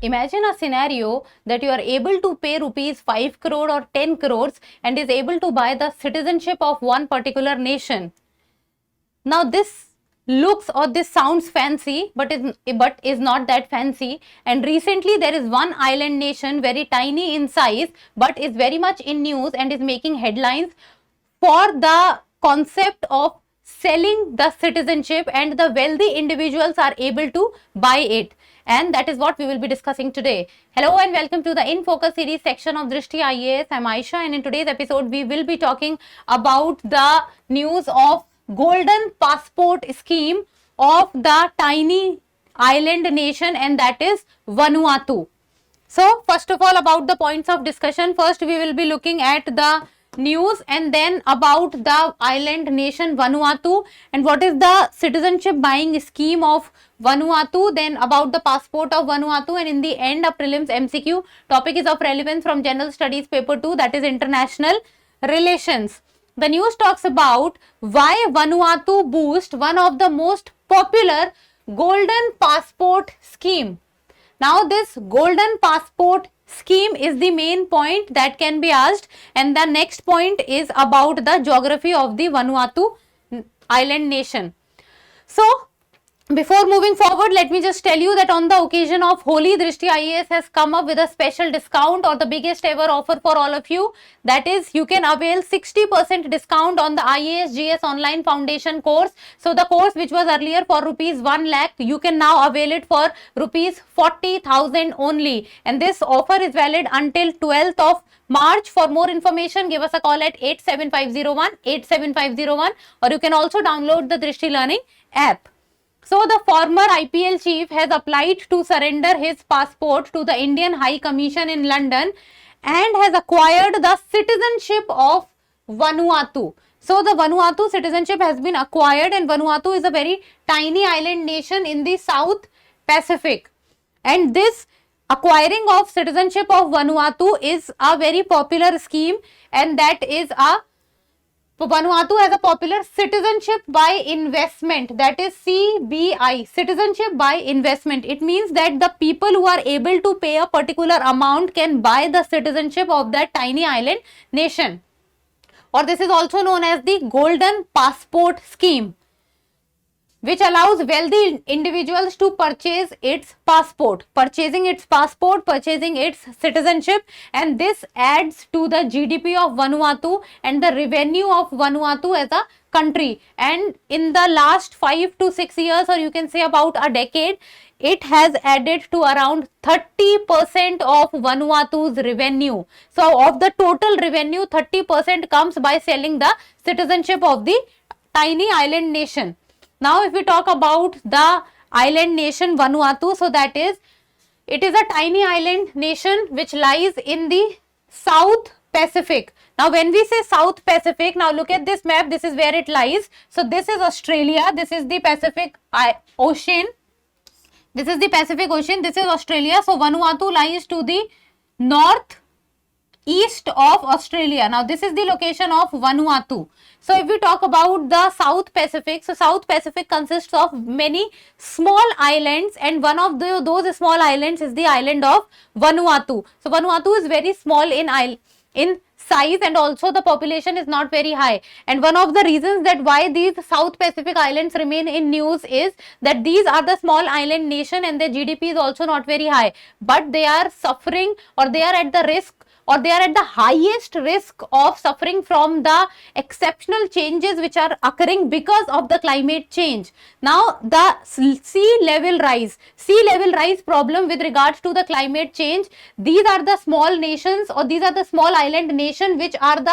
Imagine a scenario that you are able to pay rupees 5 crore or 10 crores and is able to buy the citizenship of one particular nation. Now this looks or this sounds fancy, but is not that fancy. And recently there is one island nation, very tiny in size, but is very much in news and is making headlines for the concept of selling the citizenship, and the wealthy individuals are able to buy it. And that is what we will be discussing today. Hello and welcome to the In Focus series section of Drishti IAS. I'm Aisha, and in today's episode we will be talking about the news of golden passport scheme of the tiny island nation, and that is Vanuatu. So first of all, about the points of discussion, first we will be looking at the news and then about the island nation Vanuatu and what is the citizenship buying scheme of Vanuatu, then about the passport of Vanuatu, and in the end a prelims MCQ topic is of relevance from general studies paper 2, that is international relations. The news talks about why Vanuatu boost one of the most popular golden passport scheme. Now this golden passport scheme is the main point that can be asked, and the next point is about the geography of the Vanuatu island nation. So before moving forward, let me just tell you that on the occasion of Holi, Drishti IAS has come up with a special discount or the biggest ever offer for all of you. That is, you can avail 60% discount on the IAS GS online foundation course. So the course which was earlier for rupees 1 lakh, you can now avail it for rupees 40,000 only. And this offer is valid until 12th of March. For more information, give us a call at 87501, or you can also download the Drishti Learning app. So the former IPL chief has applied to surrender his passport to the Indian High Commission in London and has acquired the citizenship of Vanuatu. So the Vanuatu citizenship has been acquired, and Vanuatu is a very tiny island nation in the South Pacific. And this acquiring of citizenship of Vanuatu is a very popular scheme, and that is Vanuatu has a popular citizenship by investment, that is CBI, citizenship by investment. It means that the people who are able to pay a particular amount can buy the citizenship of that tiny island nation, or this is also known as the golden passport scheme, which allows wealthy individuals to purchase its passport, purchasing its citizenship, and this adds to the GDP of Vanuatu and the revenue of Vanuatu as a country. And in the last 5 to 6 years, or you can say about a decade, it has added to around 30% of Vanuatu's revenue. So of the total revenue, 30% comes by selling the citizenship of the tiny island nation. Now if we talk about the island nation Vanuatu, so that is, it is a tiny island nation which lies in the South Pacific. Now when we say South Pacific, now look at this map, this is where it lies. So this is Australia, this is the Pacific Ocean, this is the Pacific Ocean, this is Australia. So Vanuatu lies to the north east of Australia. Now this is the location of Vanuatu. So if we talk about the South Pacific, so South Pacific consists of many small islands, and one of those small islands is the island of Vanuatu. So Vanuatu is very small in size, and also the population is not very high. And one of the reasons that why these South Pacific islands remain in news is that these are the small island nation and their GDP is also not very high, but they are suffering, or they are at the risk, or they are at the highest risk of suffering from the exceptional changes which are occurring because of the climate change. Now the sea level rise problem with regards to the climate change, these are the small nations, or these are the small island nation which are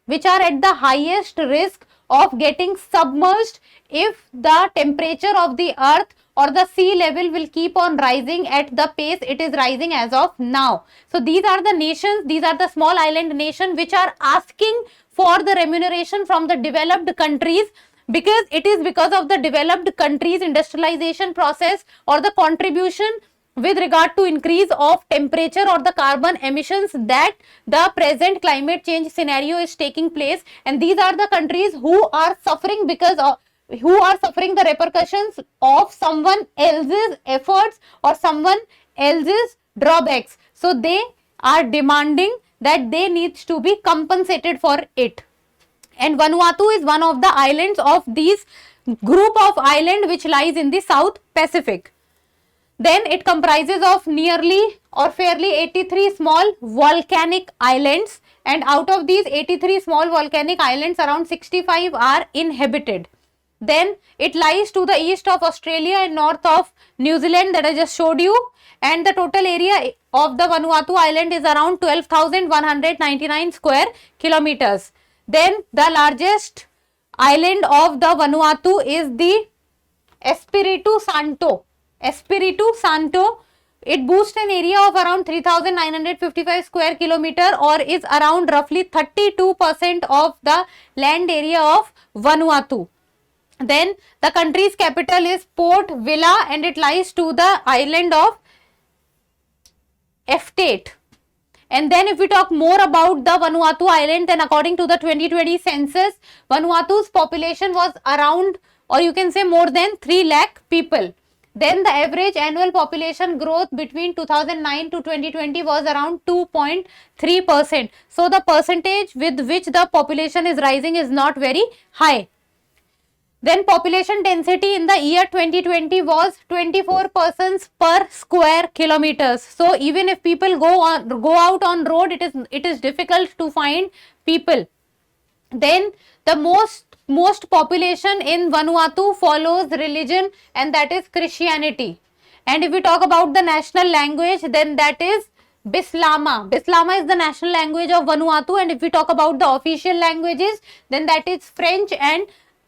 at the highest risk of getting submerged if the temperature of the earth or the sea level will keep on rising at the pace it is rising as of now. So these are the nations, these are the small island nation which are asking for the remuneration from the developed countries, because it is because of the developed countries industrialization process or the contribution with regard to increase of temperature or the carbon emissions that the present climate change scenario is taking place. And these are the countries who are suffering the repercussions of someone else's efforts or someone else's drawbacks. So they are demanding that they needs to be compensated for it. And Vanuatu is one of the islands of these group of island which lies in the South Pacific. Then it comprises of nearly or fairly 83 small volcanic islands, and out of these 83 small volcanic islands, around 65 are inhabited. Then it lies to the east of Australia and north of New Zealand that I just showed you, and the total area of the Vanuatu island is around 12,199 square kilometers. Then the largest island of the Vanuatu is the Espiritu Santo. Espiritu Santo, it boasts an area of around 3,955 square kilometer, or is around roughly 32% of the land area of Vanuatu. Then the country's capital is Port Vila, and it lies to the island of Eftate. And then if we talk more about the Vanuatu island, then according to the 2020 census, Vanuatu's population was around, or you can say more than 3 lakh people. Then the average annual population growth between 2009 to 2020 was around 2.3%. So the percentage with which the population is rising is not very high. Then population density in the year 2020 was 24 persons per square kilometers. So even if people go out on road, it is difficult to find people. Then the most population in Vanuatu follows religion, and that is Christianity. And if we talk about the national language, then that is Bislama. Bislama is the national language of Vanuatu. And if we talk about the official languages, then that is French and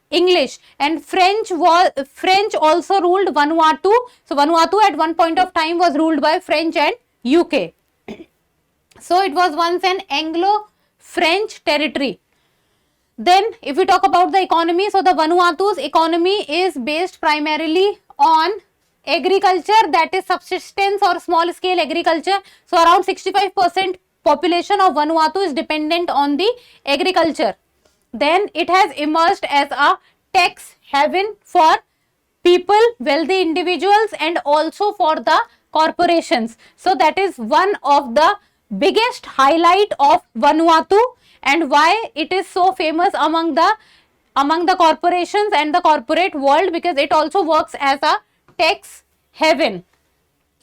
English. And French also ruled Vanuatu. So Vanuatu at one point of time was ruled by French and UK. So it was once an Anglo-French territory. Then if we talk about the economy, so the Vanuatu's economy is based primarily on agriculture, that is subsistence or small scale agriculture. So around 65% population of Vanuatu is dependent on the agriculture. Then it has emerged as a tax haven for people, wealthy individuals, and also for the corporations. So that is one of the biggest highlight of Vanuatu, and why it is so famous among the corporations and the corporate world, because it also works as a tax haven.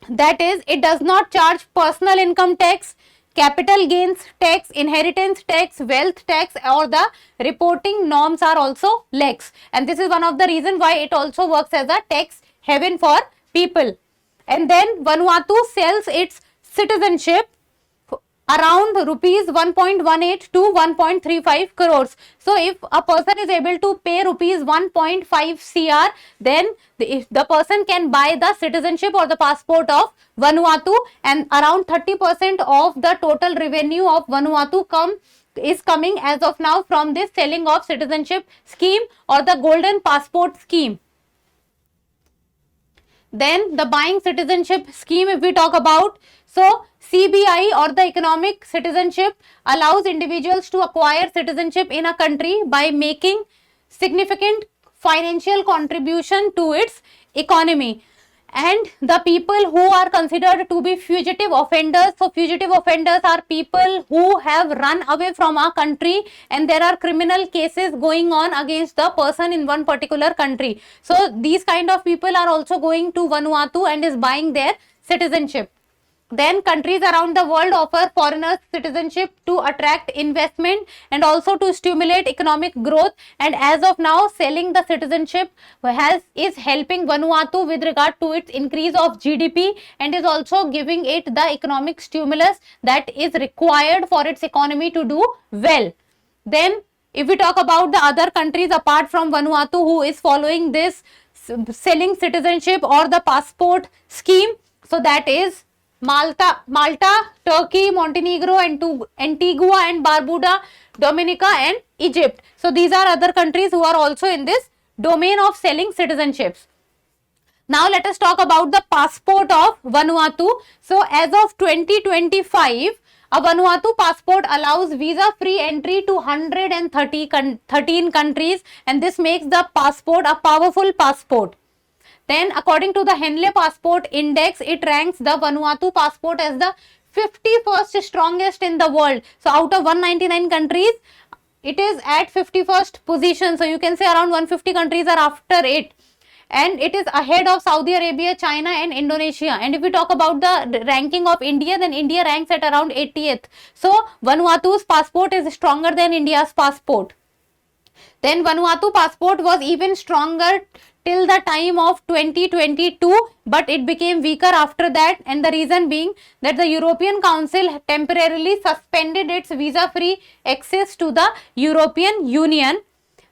That is, it does not charge personal income tax, capital gains tax, inheritance tax, wealth tax, or the reporting norms are also lax. And this is one of the reasons why it also works as a tax haven for people. And then Vanuatu sells its citizenship around rupees 1.18 to 1.35 crores. So if a person is able to pay rupees 1.5 crore, then the person can buy the citizenship or the passport of Vanuatu, and around 30% of the total revenue of Vanuatu is coming as of now from this selling of citizenship scheme or the golden passport scheme. Then the buying citizenship scheme, if we talk about, so CBI or the economic citizenship allows individuals to acquire citizenship in a country by making significant financial contribution to its economy. And the people who are considered to be fugitive offenders, so fugitive offenders are people who have run away from our country and there are criminal cases going on against the person in one particular country. So these kind of people are also going to Vanuatu and is buying their citizenship. Then countries around the world offer foreigners citizenship to attract investment and also to stimulate economic growth. And as of now, selling the citizenship is helping Vanuatu with regard to its increase of GDP and is also giving it the economic stimulus that is required for its economy to do well. Then if we talk about the other countries apart from Vanuatu who is following this selling citizenship or the passport scheme, so that is Malta, Turkey, Montenegro, Antigua and Barbuda, Dominica and Egypt. So these are other countries who are also in this domain of selling citizenships. Now let us talk about the passport of Vanuatu. So as of 2025, a Vanuatu passport allows visa-free entry to 113 countries, and this makes the passport a powerful passport. Then according to the Henley Passport Index, it ranks the Vanuatu passport as the 51st strongest in the world. So out of 199 countries, it is at 51st position. So you can say around 150 countries are after it. And it is ahead of Saudi Arabia, China and Indonesia. And if we talk about the ranking of India, then India ranks at around 80th. So Vanuatu's passport is stronger than India's passport. Then Vanuatu passport was even stronger till the time of 2022, but it became weaker after that, and the reason being that the European Council temporarily suspended its visa-free access to the European Union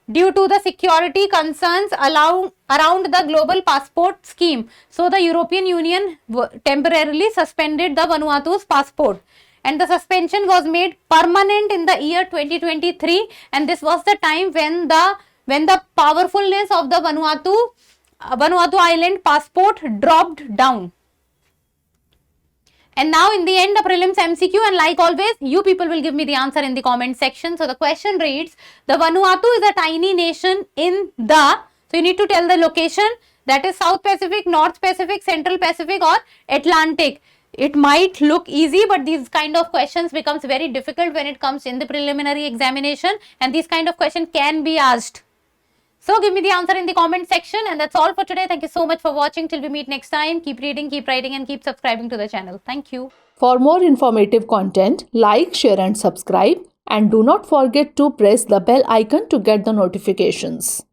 due to the security concerns around the global passport scheme. So the European Union temporarily suspended the Vanuatu's passport, and the suspension was made permanent in the year 2023, and this was the time when the powerfulness of the Vanuatu island passport dropped down. And now in the end, the prelims MCQ, and like always, you people will give me the answer in the comment section. So the question reads, the Vanuatu is a tiny nation in the, so you need to tell the location, that is South Pacific, North Pacific, Central Pacific or Atlantic. It might look easy, but these kind of questions becomes very difficult when it comes in the preliminary examination, and these kind of questions can be asked. So give me the answer in the comment section, and that's all for today. Thank you so much for watching. Till we meet next time, keep reading, keep writing and keep subscribing to the channel. Thank you. For more informative content, like, share and subscribe, and do not forget to press the bell icon to get the notifications.